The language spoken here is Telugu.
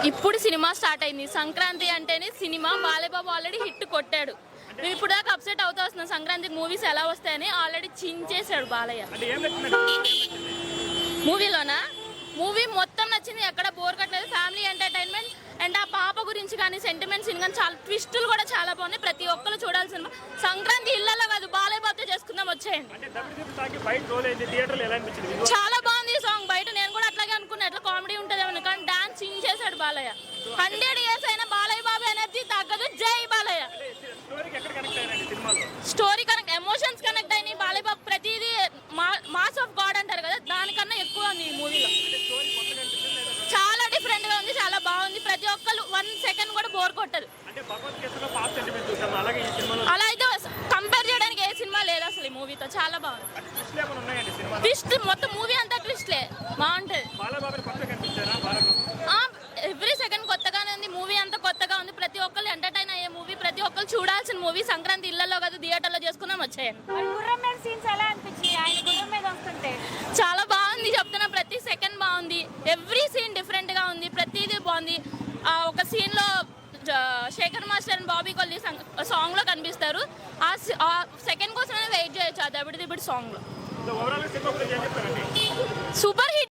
ఇప్పుడు సినిమా స్టార్ట్ అయింది. సంక్రాంతి అంటేనే సినిమా. బాలయ్యబాబు ఆల్రెడీ హిట్ కొట్టాడు. మేము ఇప్పుడు దాకా అప్సెట్ అవుతా వస్తున్నాం సంక్రాంతికి మూవీస్ ఎలా వస్తాయని. ఆల్రెడీ చించేశాడు బాలయ్య. మూవీలోనా మూవీ మొత్తం నచ్చింది, ఎక్కడ బోర్ కట్టలేదు. ఫ్యామిలీ ఎంటర్టైన్మెంట్ అండ్ ఆ పాప గురించి కానీ సెంటిమెంట్ సీన్ కానీ చాలా ట్విస్టులు కూడా చాలా బాగున్నాయి. ప్రతి ఒక్కరు చూడాల్సిన సినిమా. సంక్రాంతి ఇళ్లలో కాదు, బాలయ్యబాబుతో చేసుకుందాం వచ్చేయండి. చాలా బాగుంది ఈ సాంగ్. బయట నేను కూడా అట్లాగే అనుకున్నా, ఎట్లా కామెడీ ఉంటుందేమో, కానీ డాన్స్ చేశాడు బాలయ్య. 100 years అయినా బాలయ్య బాబు ఎనర్జీ తగ్గదు. జై Balayya. Story connect, emotions connect అయినాయి. బాలయ్య బాబు ప్రతిదీ మాస్ ఆఫ్ గాడ్ అంటారు కదా, దానికన్నా ఎక్కువ ఉంది ఈ మూవీలో. చాలా డిఫరెంట్ గా ఉంది, చాలా బాగుంది. ప్రతి ఒక్కరు 1 సెకండ్ కూడా బోర్ కొట్టదు. అలా అయితే కంపేర్ చేయడానికి ఏ సినిమా లేదు అసలు ఈ మూవీతో. చాలా బాగుంది. ట్విస్ట్ మొత్తం మూవీ అంతా ట్విస్ట్లే, బాగుంటది. ఎవ్రీ సెకండ్ కొత్తగానే ఉంది. మూవీ అంతా కొత్తగా ఉంది. ప్రతి ఒక్కరు ఎంటర్టైన్ అయ్యే మూవీ, ప్రతి ఒక్కరు చూడాల్సిన మూవీ. సంక్రాంతి ఇళ్లలో కదా, థియేటర్లో చేసుకుందాం వచ్చేయండి. చాలా బాగుంది చెప్తున్నా, ప్రతి సెకండ్ బాగుంది. ఎవ్రీ సీన్ డిఫరెంట్ గా ఉంది, ప్రతిదీ బాగుంది. ఒక సీన్ లో Shekhar master and Bobby Kolli song లో కనిపిస్తారు. ఆ సెకండ్ కోసమైనా వెయిట్ చేయొచ్చు ఆ దబిడి దిబిడి సాంగ్ లో. Super hit.